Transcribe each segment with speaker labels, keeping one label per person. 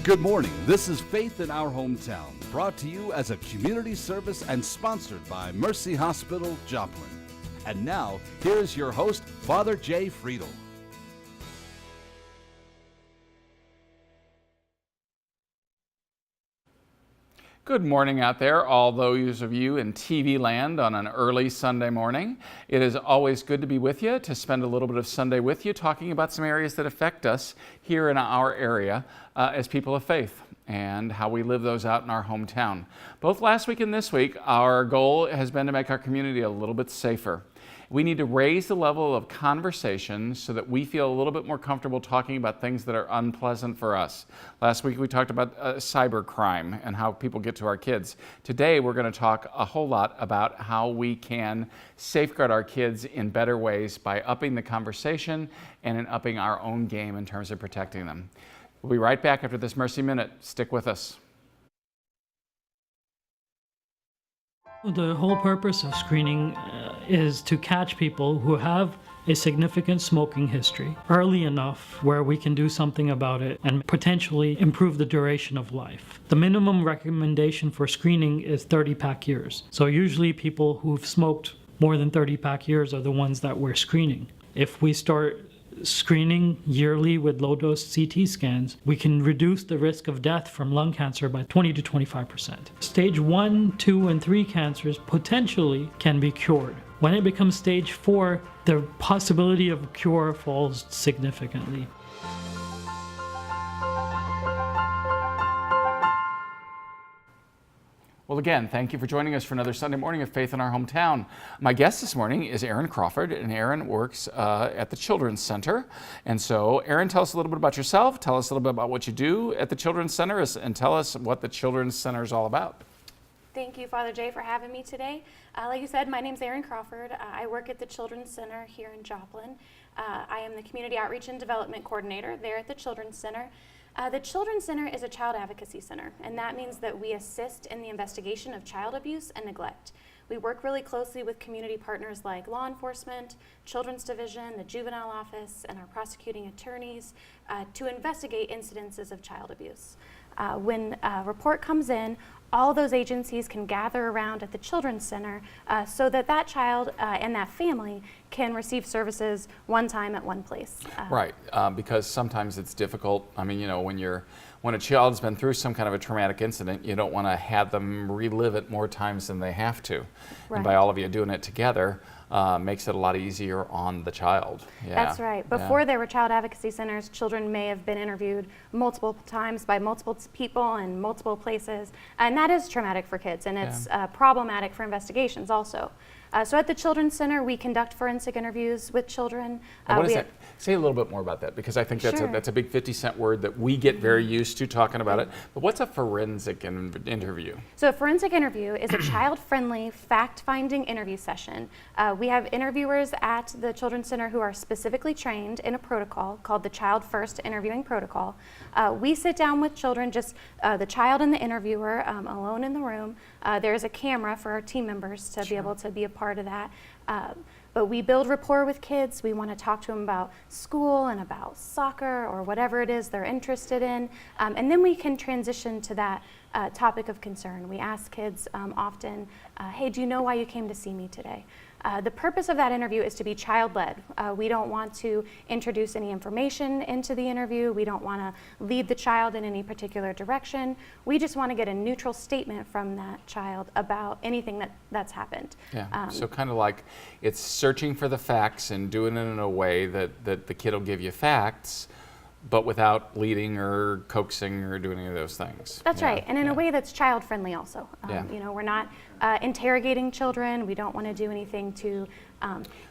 Speaker 1: Good morning. This is Faith in Our Hometown, brought to you as a community service and sponsored by Mercy Hospital, Joplin. And now, here's your host, Father Jay Friedel.
Speaker 2: Good morning out there, all those of you in TV land on an early Sunday morning. It is always good to be with you, to spend a little bit of Sunday with you, talking about some areas that affect us here in our area as people of faith and how we live those out in our hometown. Both last week and this week, our goal has been to make our community a little bit safer. We need to raise the level of conversation so that we feel a little bit more comfortable talking about things that are unpleasant for us. Last week we talked about cyber crime and how people get to our kids. Today we're going to talk a whole lot about how we can safeguard our kids in better ways by upping the conversation and in upping our own game in terms of protecting them. We'll be right back after this Mercy Minute. Stick with us.
Speaker 3: The whole purpose of screening is to catch people who have a significant smoking history early enough where we can do something about it and potentially improve the duration of life. The minimum recommendation for screening is 30-pack years. So usually people who've smoked more than 30-pack years are the ones that we're screening. If we start screening yearly with low-dose CT scans, we can reduce the risk of death from lung cancer by 20 to 25%. Stage 1, 2, and 3 cancers potentially can be cured. When it becomes stage 4, the possibility of cure falls significantly.
Speaker 2: Well, again, thank you for joining us for another Sunday morning of Faith in Our Hometown. My guest this morning is Arryn Crawford, and Arryn works at the Children's Center. And so, Arryn, tell us a little bit about yourself, tell us a little bit about what you do at the Children's Center, and tell us what the Children's Center is all about.
Speaker 4: Thank you, Father Jay, for having me today. Like you said, my name's Arryn Crawford. I work at the Children's Center here in Joplin. I am the Community Outreach and Development Coordinator there at the Children's Center. The Children's Center is a child advocacy center, and that means that we assist in the investigation of child abuse and neglect. We work really closely with community partners like law enforcement, Children's Division, the Juvenile Office, and our prosecuting attorneys to investigate incidences of child abuse. When a report comes in, all those agencies can gather around at the Children's Center so that that child and that family can receive services one time at one place.
Speaker 2: Right, because sometimes it's difficult. I mean, you know, when a child's been through some kind of a traumatic incident, you don't want to have them relive it more times than they have to. Right. And by all of you doing it together, makes it a lot easier on the child. Yeah.
Speaker 4: That's right. Before there were child advocacy centers, children may have been interviewed multiple times by multiple people in multiple places, and that is traumatic for kids, and it's problematic for investigations also. So at the Children's Center, we conduct forensic interviews with children.
Speaker 2: What is that? Say a little bit more about that, because I think that's a big 50-cent word that we get very used to talking about it. But what's a forensic interview?
Speaker 4: So a forensic interview is a child-friendly, fact-finding interview session. We have interviewers at the Children's Center who are specifically trained in a protocol called the Child First Interviewing Protocol. We sit down with children, just the child and the interviewer, alone in the room. There's a camera for our team members to be able to be a part of that. But we build rapport with kids. We want to talk to them about school and about soccer or whatever it is they're interested in. And then we can transition to that topic of concern. We ask kids often, hey, do you know why you came to see me today? The purpose of that interview is to be child-led. We don't want to introduce any information into the interview. We don't want to lead the child in any particular direction. We just want to get a neutral statement from that child about anything that's happened.
Speaker 2: Yeah, so kind of like it's searching for the facts and doing it in a way that the kid will give you facts, but without leading or coaxing or doing any of those things.
Speaker 4: That's right, and in a way that's child-friendly also. You know, we're not interrogating children. We don't want to do anything to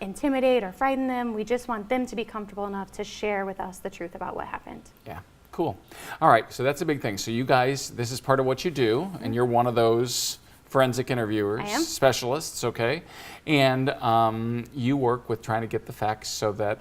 Speaker 4: intimidate or frighten them. We just want them to be comfortable enough to share with us the truth about what happened.
Speaker 2: Yeah, cool. All right, so that's a big thing. So you guys, this is part of what you do, and you're one of those forensic interviewers, specialists, okay? And you work with trying to get the facts so that,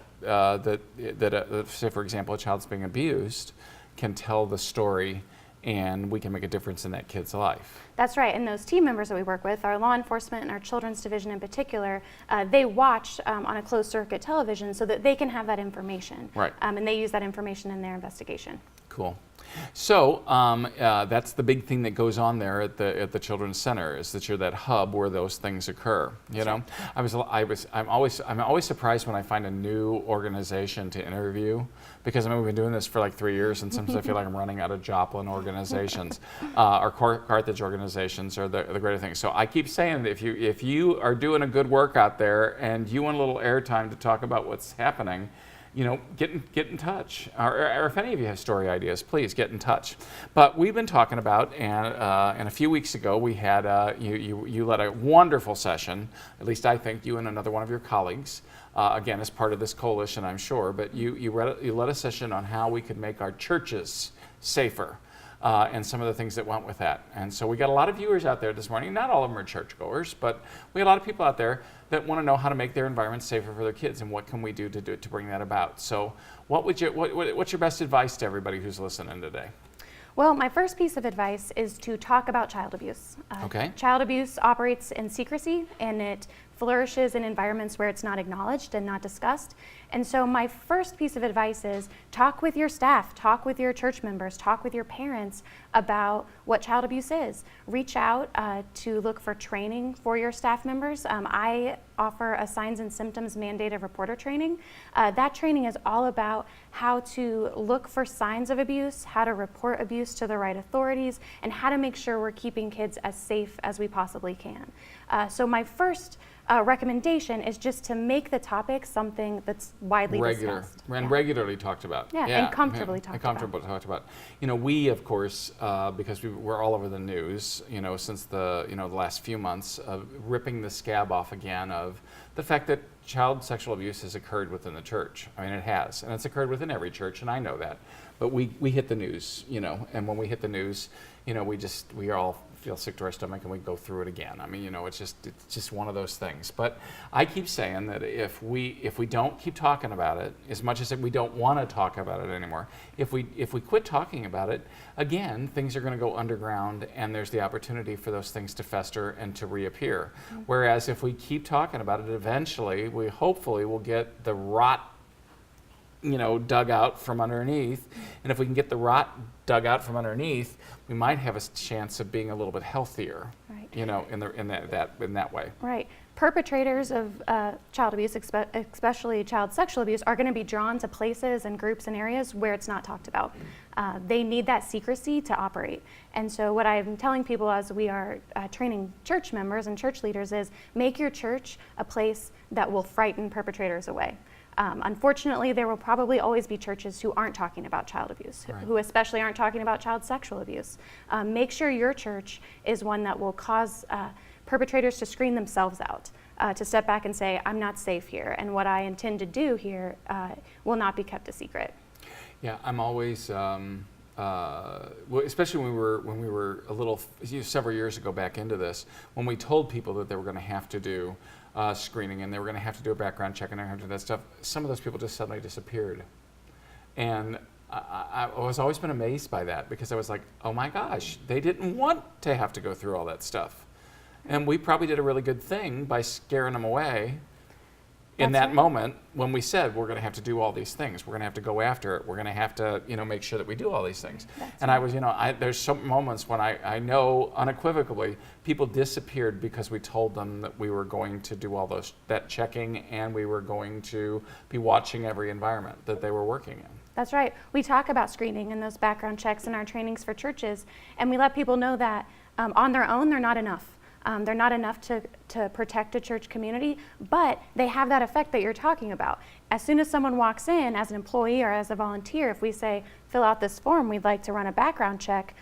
Speaker 2: say for example, a child's being abused can tell the story and we can make a difference in that kid's life.
Speaker 4: That's right, and those team members that we work with, our law enforcement and our Children's Division in particular, they watch on a closed circuit television so that they can have that information.
Speaker 2: Right.
Speaker 4: And they use that information in their investigation.
Speaker 2: Cool. So that's the big thing that goes on there at the Children's Center, is that you're that hub where those things occur. You know, I'm always surprised when I find a new organization to interview, because I mean, we've been doing this for like 3 years, and sometimes I feel like I'm running out of Joplin organizations. Or Carthage organizations are the greater thing. So I keep saying that if you are doing a good work out there and you want a little airtime to talk about what's happening, you know, get in touch. Or if any of you have story ideas, please get in touch. But we've been talking about, and a few weeks ago we had, you led a wonderful session, at least I think, you and another one of your colleagues, again, as part of this coalition, I'm sure, but you led a session on how we could make our churches safer. And some of the things that went with that. And so we got a lot of viewers out there this morning. Not all of them are churchgoers, but we got a lot of people out there that want to know how to make their environment safer for their kids, and what can we do to bring that about. So what's your best advice to everybody who's listening today?
Speaker 4: Well, my first piece of advice is to talk about child abuse.
Speaker 2: Okay.
Speaker 4: Child abuse operates in secrecy, and it flourishes in environments where it's not acknowledged and not discussed. And so my first piece of advice is talk with your staff, talk with your church members, talk with your parents about what child abuse is. Reach out to look for training for your staff members. I offer a signs and symptoms mandated reporter training. That training is all about how to look for signs of abuse, how to report abuse to the right authorities, and how to make sure we're keeping kids as safe as we possibly can. So my first recommendation is just to make the topic something that's widely discussed.
Speaker 2: And regularly talked about.
Speaker 4: And comfortably talked
Speaker 2: about. You know, we, of course, because we're all over the news, you know, since the last few months, ripping the scab off again of the fact that child sexual abuse has occurred within the church. I mean, it has, and it's occurred within every church, and I know that. But we hit the news, you know, and when we hit the news, you know, we all feel sick to our stomach and we go through it again. I mean, you know, it's just one of those things. But I keep saying that if we don't keep talking about it, as much as we don't want to talk about it anymore, if we quit talking about it, again, things are going to go underground, and there's the opportunity for those things to fester and to reappear. Mm-hmm. Whereas if we keep talking about it, eventually we hopefully will get the rot, you know, dug out from underneath. And if we can get the rot dug out from underneath, we might have a chance of being a little bit healthier, right, you know, in that way.
Speaker 4: Right. Perpetrators of child abuse, especially child sexual abuse, are going to be drawn to places and groups and areas where it's not talked about. They need that secrecy to operate. And so what I'm telling people as we are training church members and church leaders is make your church a place that will frighten perpetrators away. Unfortunately, there will probably always be churches who aren't talking about child abuse, right, who especially aren't talking about child sexual abuse. Make sure your church is one that will cause perpetrators to screen themselves out, to step back and say, I'm not safe here, and what I intend to do here will not be kept a secret.
Speaker 2: Yeah, I'm always, especially when we were a little, several years ago back into this, when we told people that they were going to have to do screening, and they were going to have to do a background check, and they were going to have to do that stuff, some of those people just suddenly disappeared. And I was always been amazed by that, because I was like, oh my gosh, they didn't want to have to go through all that stuff. And we probably did a really good thing by scaring them away in that moment when we said we're going to have to do all these things. We're going to have to go after it. We're going to have to, you know, make sure that we do all these things. And I was, you know, there's some moments when I know unequivocally people disappeared because we told them that we were going to do all that checking, and we were going to be watching every environment that they were working in.
Speaker 4: That's right. We talk about screening and those background checks in our trainings for churches, and we let people know that on their own they're not enough. They're not enough to protect a church community, but they have that effect that you're talking about. As soon as someone walks in as an employee or as a volunteer, if we say, fill out this form, we'd like to run a background check,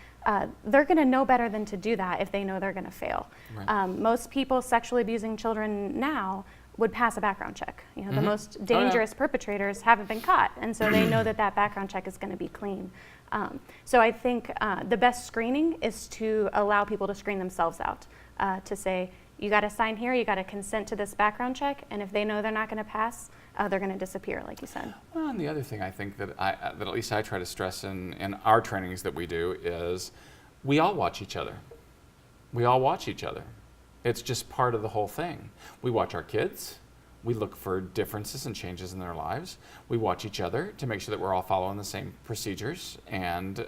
Speaker 4: they're going to know better than to do that if they know they're going to fail. Right. Most people sexually abusing children now would pass a background check. You know, the most dangerous perpetrators haven't been caught, and so they know that background check is going to be clean. So I think the best screening is to allow people to screen themselves out. To say, you got to sign here, you got to consent to this background check, and if they know they're not going to pass, they're going to disappear, like you said.
Speaker 2: Well, and the other thing I think that at least I try to stress in our trainings that we do is we all watch each other. We all watch each other. It's just part of the whole thing. We watch our kids, We look for differences and changes in their lives. We watch each other to make sure that we're all following the same procedures and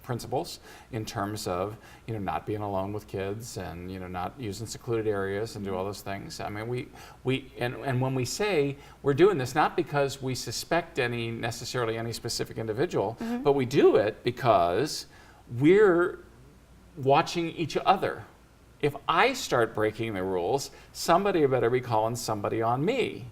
Speaker 2: principles in terms of not being alone with kids and not using secluded areas and do all those things. I mean, and when we say we're doing this, not because we suspect necessarily any specific individual, but we do it because we're watching each other. If I start breaking the rules, somebody better be calling somebody on me,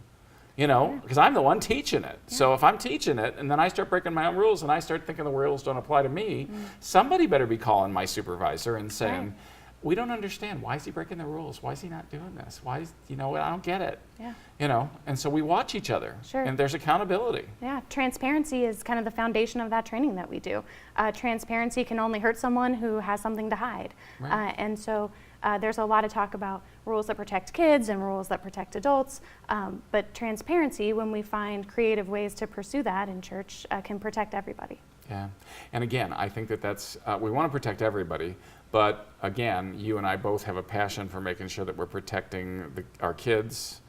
Speaker 2: because I'm the one teaching it. Yeah. So if I'm teaching it and then I start breaking my own rules and I start thinking the rules don't apply to me, somebody better be calling my supervisor and saying, we don't understand. Why is he breaking the rules? Why is he not doing this? Why is, I don't get it. Yeah. And so we watch each other. Sure. And there's accountability.
Speaker 4: Yeah, transparency is kind of the foundation of that training that we do. Transparency can only hurt someone who has something to hide. Right. And so there's a lot of talk about rules that protect kids and rules that protect adults, but transparency, when we find creative ways to pursue that in church, can protect everybody.
Speaker 2: Yeah, and again, I think that's, we want to protect everybody, but again, you and I both have a passion for making sure that we're protecting our kids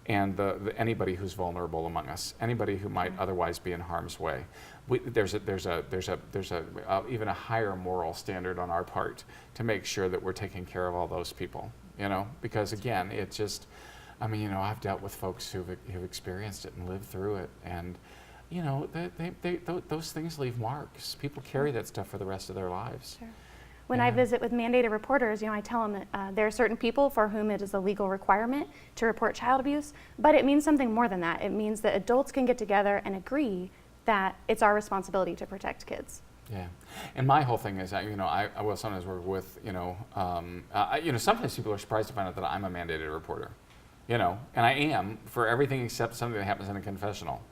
Speaker 2: and anybody who's vulnerable among us, anybody who might otherwise be in harm's way. There's even a higher moral standard on our part to make sure that we're taking care of all those people, because again, it's just, I've dealt with folks who've experienced it and lived through it, and those things leave marks. People carry that stuff for the rest of their lives.
Speaker 4: Sure. When I visit with mandated reporters, I tell them that there are certain people for whom it is a legal requirement to report child abuse, but it means something more than that. It means that adults can get together and agree that it's our responsibility to protect kids.
Speaker 2: Yeah, and my whole thing is, I will sometimes work with, sometimes people are surprised to find out that I'm a mandated reporter, and I am for everything except something that happens in a confessional.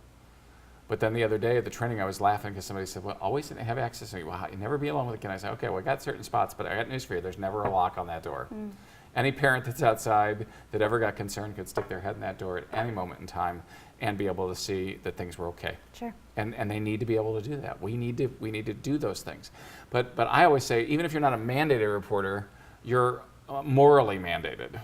Speaker 2: But then the other day at the training, I was laughing because somebody said, well, always have access to me. Well, you never be alone with a kid. I said, okay, well, I got certain spots, but I got news for you. There's never a lock on that door. Any parent that's outside that ever got concerned could stick their head in that door at any moment in time and be able to see that things were okay.
Speaker 4: Sure.
Speaker 2: And they need to be able to do that. We need to do those things. But I always say, even if you're not a mandated reporter, you're morally mandated.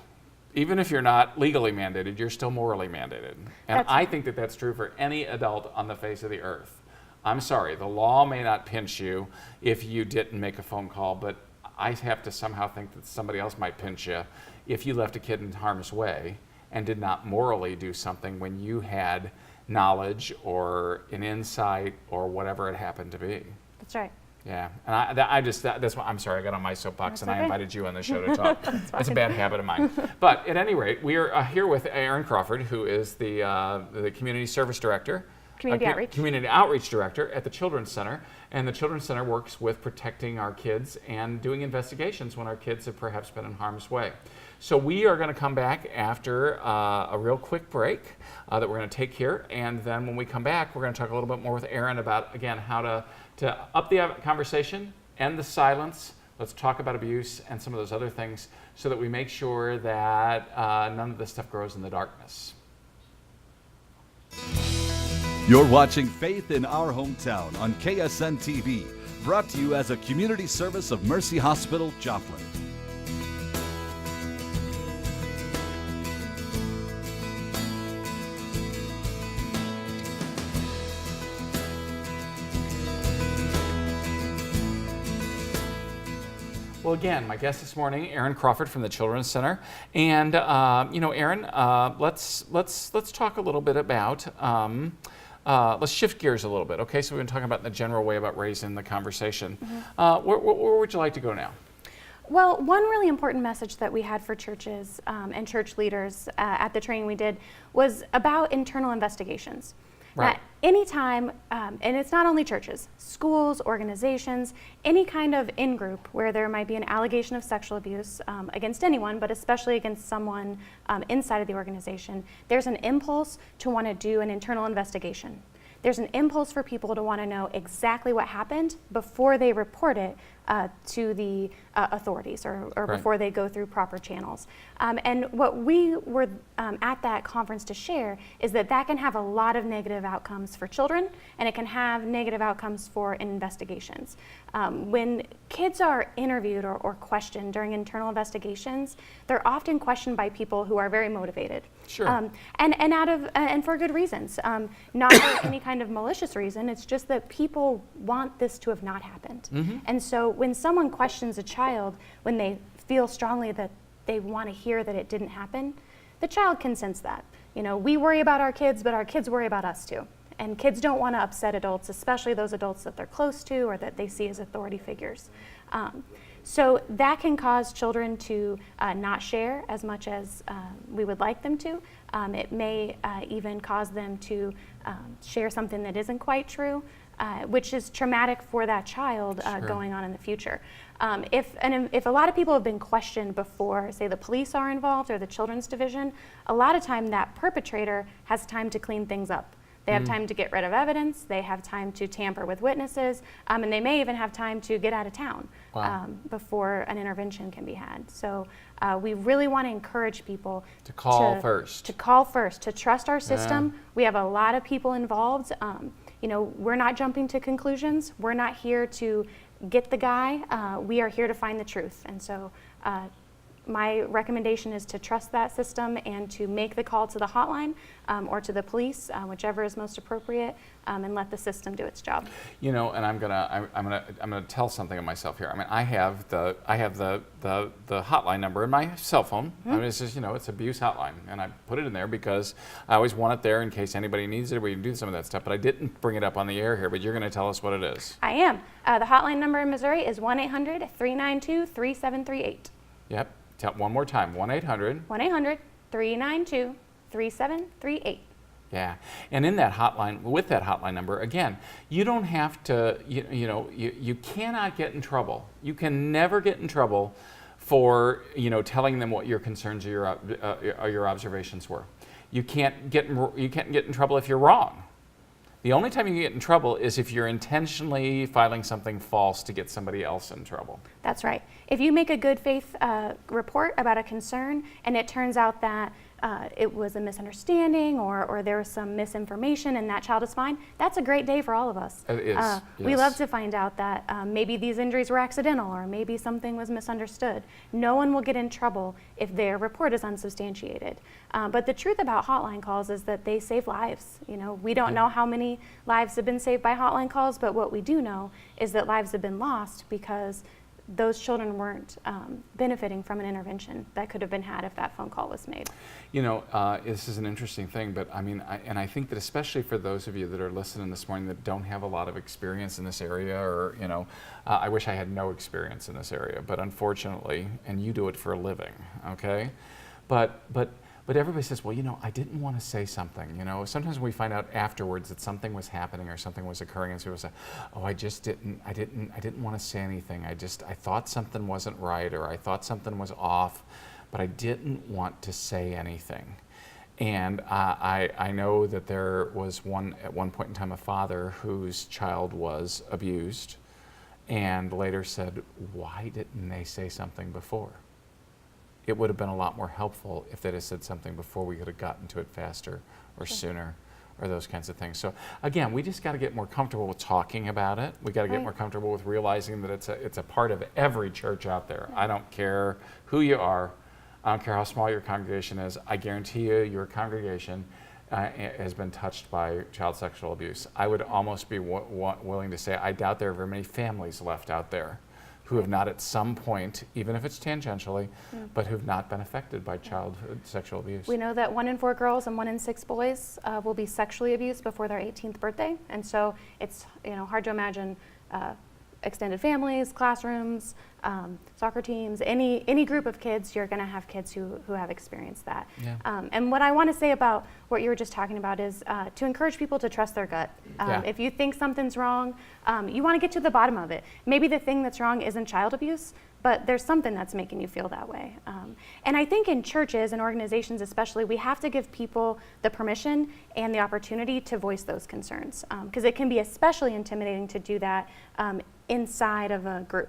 Speaker 2: Even if you're not legally mandated, you're still morally mandated. And I think that that's true for any adult on the face of the earth. I'm sorry, the law may not pinch you if you didn't make a phone call, but I have to somehow think that somebody else might pinch you if you left a kid in harm's way and did not morally do something when you had knowledge or an insight or whatever it happened to be.
Speaker 4: That's right.
Speaker 2: Yeah, and that's why I'm sorry I got on my soapbox and I invited you on the show to talk. It's a bad habit of mine. But at any rate, we are here with Arryn Crawford, who is the Community Service Director. Community Outreach Director at the Children's Center. And the Children's Center works with protecting our kids and doing investigations when our kids have perhaps been in harm's way. So we are going to come back after a real quick break that we're going to take here. And then when we come back, we're going to talk a little bit more with Arryn about, again, how to up the conversation, end the silence. Let's talk about abuse and some of those other things so that we make sure that none of this stuff grows in the darkness.
Speaker 1: You're watching Faith in Our Hometown on KSN TV, brought to you as a community service of Mercy Hospital, Joplin.
Speaker 2: Well, again, my guest this morning, Arryn Crawford from the Children's Center, and Arryn, let's talk a little bit about. Let's shift gears a little bit, okay? So we've been talking about in the general way about raising the conversation. Where would you like to go now?
Speaker 4: Well, one really important message that we had for churches and church leaders at the training we did was about internal investigations.
Speaker 2: Right.
Speaker 4: Anytime, and it's not only churches, schools, organizations, any kind of in-group where there might be an allegation of sexual abuse against anyone, but especially against someone inside of the organization, there's an impulse to want to do an internal investigation. There's an impulse for people to want to know exactly what happened before they report it to the authorities or
Speaker 2: Right.
Speaker 4: before they go through proper channels. And what we were at that conference to share is that can have a lot of negative outcomes for children, and it can have negative outcomes for investigations. When kids are interviewed or questioned during internal investigations, they're often questioned by people who are very motivated.
Speaker 2: Sure.
Speaker 4: And for good reasons, not for any kind of malicious reason. It's just that people want this to have not happened. And so when someone questions a child, when they feel strongly that they want to hear that it didn't happen, the child can sense that. You know, we worry about our kids, but our kids worry about us too. And kids don't want to upset adults, especially those adults that they're close to or that they see as authority figures. So that can cause children to not share as much as we would like them to. It may even cause them to share something that isn't quite true, which is traumatic for that child going on in the future. If a lot of people have been questioned before, say the police are involved or the children's division, a lot of time that perpetrator has time to clean things up. They have time to get rid of evidence, they have time to tamper with witnesses, and they may even have time to get out of town before an intervention can be had. So we really want to encourage people
Speaker 2: to call first.
Speaker 4: To call first, to trust our system. We have a lot of people involved. You know, we're not jumping to conclusions. We're not here to get the guy. We are here to find the truth. And so my recommendation is to trust that system and to make the call to the hotline or to the police, whichever is most appropriate, and let the system do its job.
Speaker 2: You know, and I'm gonna tell something of myself here. I mean, I have the hotline number in my cell phone. I mean, it's just, you know, it's abuse hotline, and I put it in there because I always want it there in case anybody needs it. We can do some of that stuff, but I didn't bring it up on the air here. But you're gonna tell us what it is.
Speaker 4: I am. The hotline number in Missouri is 1-800-392-3738.
Speaker 2: Yep. Tell one more time. 1-800.
Speaker 4: 1-800-392-3738.
Speaker 2: Yeah, and in that hotline, with that hotline number, again, you don't have to, you cannot get in trouble. You can never get in trouble for, telling them what your concerns or your observations were. You can't get in trouble if you're wrong. The only time you can get in trouble is if you're intentionally filing something false to get somebody else in trouble.
Speaker 4: That's right. If you make a good faith report about a concern and it turns out that it was a misunderstanding or there was some misinformation and that child is fine, that's a great day for all of us.
Speaker 2: It is. Yes.
Speaker 4: We love to find out that maybe these injuries were accidental or maybe something was misunderstood. No one will get in trouble if their report is unsubstantiated. But the truth about hotline calls is that they save lives. We don't know how many lives have been saved by hotline calls, but what we do know is that lives have been lost because those children weren't benefiting from an intervention that could have been had if that phone call was made.
Speaker 2: This is an interesting thing, but I think that especially for those of you that are listening this morning that don't have a lot of experience in this area, or I wish I had no experience in this area, but unfortunately, and you do it for a living, okay? But everybody says, well, I didn't want to say something. Sometimes we find out afterwards that something was happening or something was occurring, and so people say, oh, I didn't want to say anything. I thought something wasn't right, or I thought something was off, but I didn't want to say anything. And I know that there was at one point in time, a father whose child was abused, and later said, why didn't they say something before? It would have been a lot more helpful if they'd have said something before. We could have gotten to it faster or sooner, or those kinds of things. So again, we just got to get more comfortable with talking about it. We got to get more comfortable with realizing that it's a part of every church out there. I don't care who you are. I don't care how small your congregation is. I guarantee you, your congregation has been touched by child sexual abuse. I would almost be willing to say I doubt there are very many families left out there who have not at some point, even if it's tangentially, but who've not been affected by childhood sexual abuse.
Speaker 4: We know that 1 in 4 girls and 1 in 6 boys will be sexually abused before their 18th birthday, and so it's hard to imagine extended families, classrooms, soccer teams, any group of kids. You're going to have kids who have experienced that. Yeah. And what I want to say about what you were just talking about is to encourage people to trust their gut. If you think something's wrong, you want to get to the bottom of it. Maybe the thing that's wrong isn't child abuse, but there's something that's making you feel that way. And I think in churches and organizations especially, we have to give people the permission and the opportunity to voice those concerns, because it can be especially intimidating to do that inside of a group.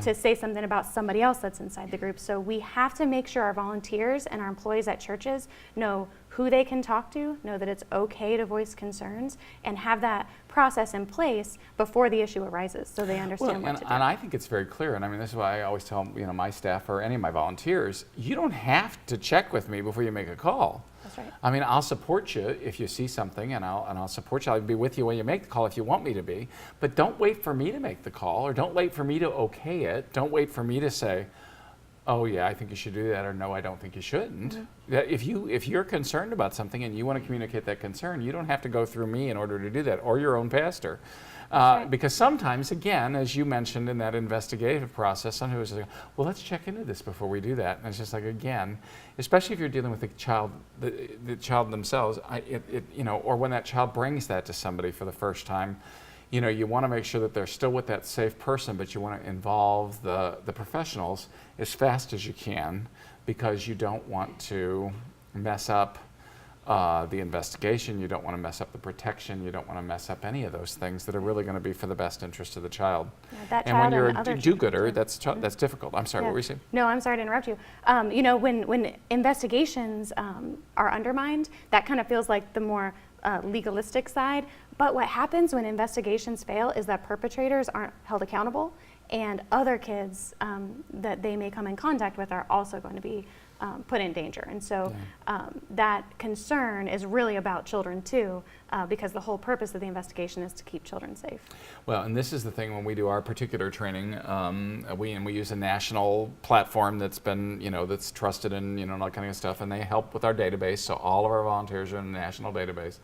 Speaker 4: to say something about somebody else that's inside the group. So we have to make sure our volunteers and our employees at churches know who they can talk to, know that it's okay to voice concerns, and have that process in place before the issue arises, so they understand what to do.
Speaker 2: And I think it's very clear, and I mean, this is why I always tell my staff or any of my volunteers, you don't have to check with me before you make a call.
Speaker 4: That's right.
Speaker 2: I mean, I'll support you if you see something, and I'll support you. I'll be with you when you make the call if you want me to be. But don't wait for me to make the call, or don't wait for me to okay it. Don't wait for me to say, oh yeah, I think you should do that, or no, I don't think you shouldn't. If you're concerned about something and you want to communicate that concern, you don't have to go through me in order to do that, or your own pastor. Because sometimes, again, as you mentioned in that investigative process, someone was like, well, let's check into this before we do that. And it's just like, again, especially if you're dealing with the child themselves, or when that child brings that to somebody for the first time, you want to make sure that they're still with that safe person, but you want to involve the professionals as fast as you can, because you don't want to mess up the investigation, you don't want to mess up the protection, you don't want to mess up any of those things that are really going to be for the best interest of the child. And when you're a do-gooder, that's difficult. I'm sorry, what were you saying?
Speaker 4: No, I'm sorry to interrupt you. When investigations are undermined, that kind of feels like the more legalistic side. But what happens when investigations fail is that perpetrators aren't held accountable, and other kids that they may come in contact with are also going to be put in danger. And so that concern is really about children too, because the whole purpose of the investigation is to keep children safe.
Speaker 2: Well, and this is the thing when we do our particular training, we use a national platform that's been, that's trusted and, and all kind of stuff, and they help with our database, so all of our volunteers are in a national database.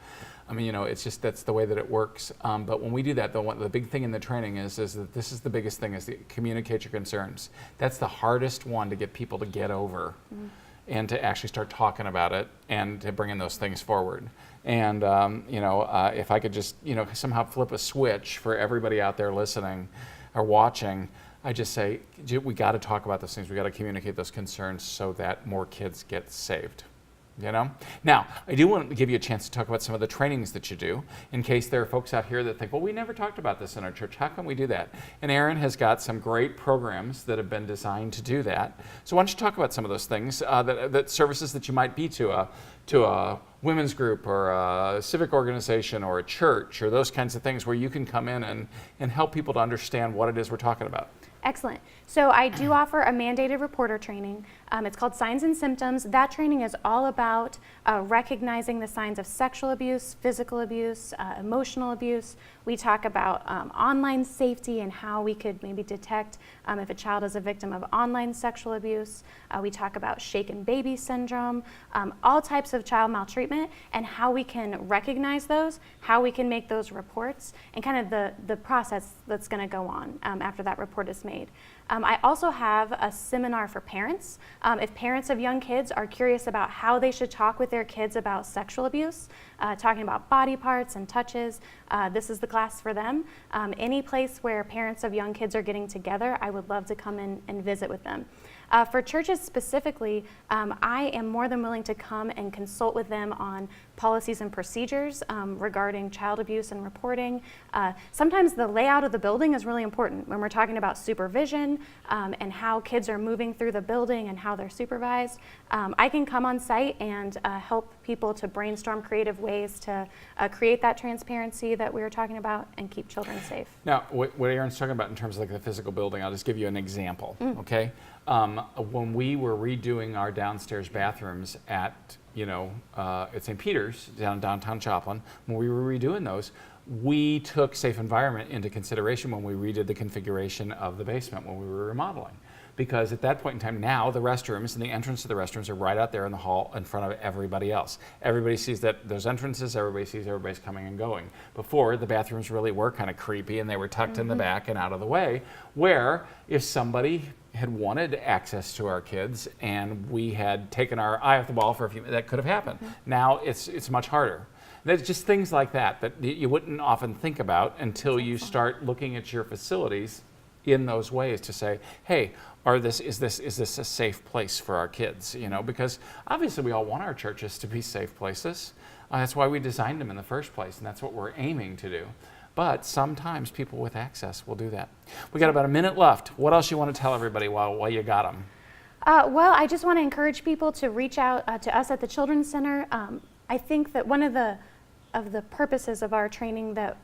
Speaker 2: I mean, it's just, that's the way that it works. But when we do that, the big thing in the training is that this is the biggest thing, is to communicate your concerns. That's the hardest one to get people to get over and to actually start talking about it and to bringing those things forward. And, if I could just, somehow flip a switch for everybody out there listening or watching, I just say, we got to talk about those things. We got to communicate those concerns so that more kids get saved. Now, I do want to give you a chance to talk about some of the trainings that you do, in case there are folks out here that think, well, we never talked about this in our church. How can we do that? And Arryn has got some great programs that have been designed to do that. So why don't you talk about some of those things, that services that you might be to a women's group or a civic organization or a church, or those kinds of things where you can come in and help people to understand what it is we're talking about.
Speaker 4: Excellent. So I do offer a mandated reporter training. It's called Signs and Symptoms. That training is all about recognizing the signs of sexual abuse, physical abuse, emotional abuse. We talk about online safety and how we could maybe detect if a child is a victim of online sexual abuse. We talk about shaken baby syndrome, all types of child maltreatment, and how we can recognize those, how we can make those reports, and kind of the process that's going to go on after that report is made. I also have a seminar for parents. If parents of young kids are curious about how they should talk with their kids about sexual abuse, talking about body parts and touches, this is the class for them. Any place where parents of young kids are getting together, I would love to come in and visit with them. For churches specifically, I am more than willing to come and consult with them on policies and procedures regarding child abuse and reporting. Sometimes the layout of the building is really important when we're talking about supervision and how kids are moving through the building and how they're supervised. I can come on site and help people to brainstorm creative ways to create that transparency that we were talking about and keep children safe.
Speaker 2: Now, what Arryn's talking about in terms of like the physical building, I'll just give you an example, okay? When we were redoing our downstairs bathrooms at St. Peter's down in downtown Joplin, when we were redoing those, we took safe environment into consideration when we redid the configuration of the basement when we were remodeling. Because at that point in time, now the restrooms and the entrance to the restrooms are right out there in the hall in front of everybody else. Everybody sees that those entrances, everybody sees everybody's coming and going. Before, the bathrooms really were kind of creepy and they were tucked in the back and out of the way, where if somebody had wanted access to our kids and we had taken our eye off the ball for a few minutes, that could have happened. Now it's much harder. There's just things like that you wouldn't often think about until you start looking at your facilities in those ways to say, hey, is this a safe place for our kids? Because obviously we all want our churches to be safe places. That's why we designed them in the first place, and that's what we're aiming to do. but sometimes people with access will do that. We got about a minute left. What else you want to tell everybody while you got them?
Speaker 4: Well, I just want to encourage people to reach out to us at the Children's Center. I think that one of the purposes of our training that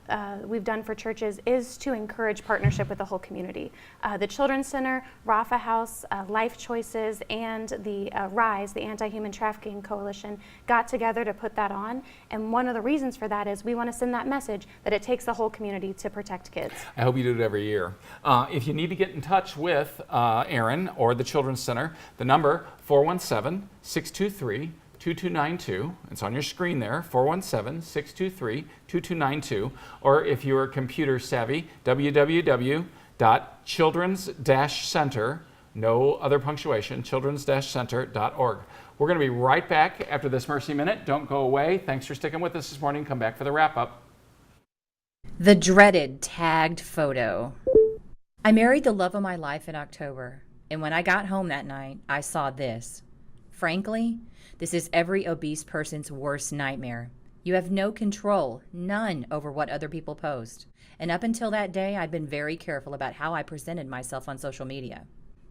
Speaker 4: we've done for churches is to encourage partnership with the whole community. The Children's Center, Rafa House, Life Choices, and the RISE, the Anti-Human Trafficking Coalition, got together to put that on. And one of the reasons for that is we want to send that message that it takes the whole community to protect kids.
Speaker 2: I hope you do it every year. If you need to get in touch with Arryn or the Children's Center, the number 417-623-2292. It's on your screen there, 417-623-2292. Or if you are computer savvy, www.children's-center, no other punctuation, children's-center.org. We're going to be right back after this Mercy Minute. Don't go away. Thanks for sticking with us this morning. Come back for the wrap-up.
Speaker 5: The dreaded tagged photo. I married the love of my life in October, and when I got home that night, I saw this. Frankly, this is every obese person's worst nightmare. You have no control, none, over what other people post. And up until that day, I'd been very careful about how I presented myself on social media.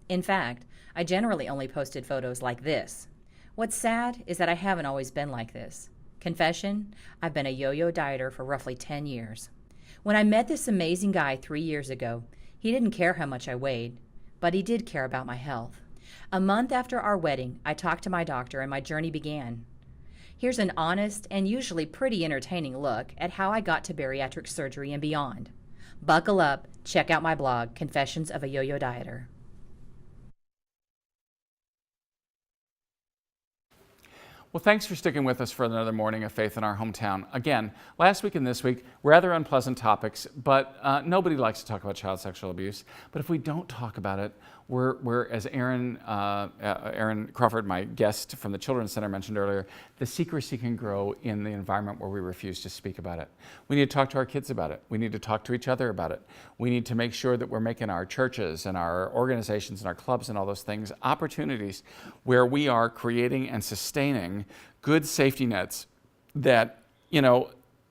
Speaker 5: In fact, I generally only posted photos like this. What's sad is that I haven't always been like this. Confession, I've been a yo-yo dieter for roughly 10 years. When I met this amazing guy 3 years ago, he didn't care how much I weighed, but he did care about my health. A month after our wedding, I talked to my doctor and my journey began. Here's an honest and usually pretty entertaining look at how I got to bariatric surgery and beyond. Buckle up, check out my blog, Confessions of a Yo-Yo Dieter.
Speaker 2: Well, thanks for sticking with us for another morning of faith in our hometown. Again, last week and this week, rather unpleasant topics, but nobody likes to talk about child sexual abuse. But if we don't talk about it, we're as Arryn Crawford, my guest from the Children's Center, mentioned earlier, the secrecy can grow in the environment where we refuse to speak about it. We need to talk to our kids about it. We need to talk to each other about it. We need to make sure that we're making our churches and our organizations and our clubs and all those things opportunities where we are creating and sustaining good safety nets that,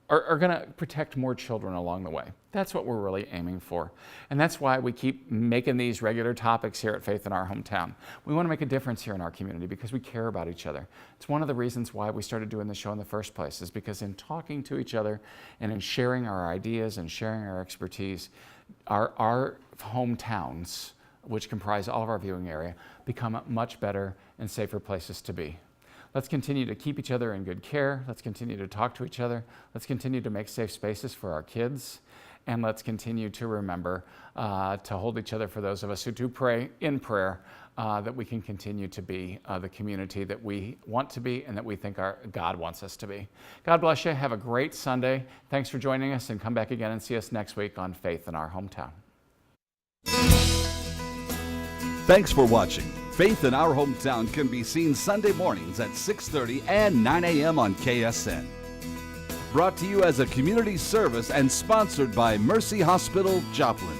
Speaker 2: are going to protect more children along the way. That's what we're really aiming for. And that's why we keep making these regular topics here at Faith in Our Hometown. We want to make a difference here in our community because we care about each other. It's one of the reasons why we started doing the show in the first place, is because in talking to each other and in sharing our ideas and sharing our expertise, our hometowns, which comprise all of our viewing area, become much better and safer places to be. Let's continue to keep each other in good care. Let's continue to talk to each other. Let's continue to make safe spaces for our kids. And let's continue to remember to hold each other for those of us who do pray in prayer, that we can continue to be the community that we want to be and that we think our God wants us to be. God bless you. Have a great Sunday. Thanks for joining us, and come back again and see us next week on Faith in Our Hometown.
Speaker 1: Thanks for watching. Faith in Our Hometown can be seen Sunday mornings at 6:30 and 9 a.m. on KSN. Brought to you as a community service and sponsored by Mercy Hospital, Joplin.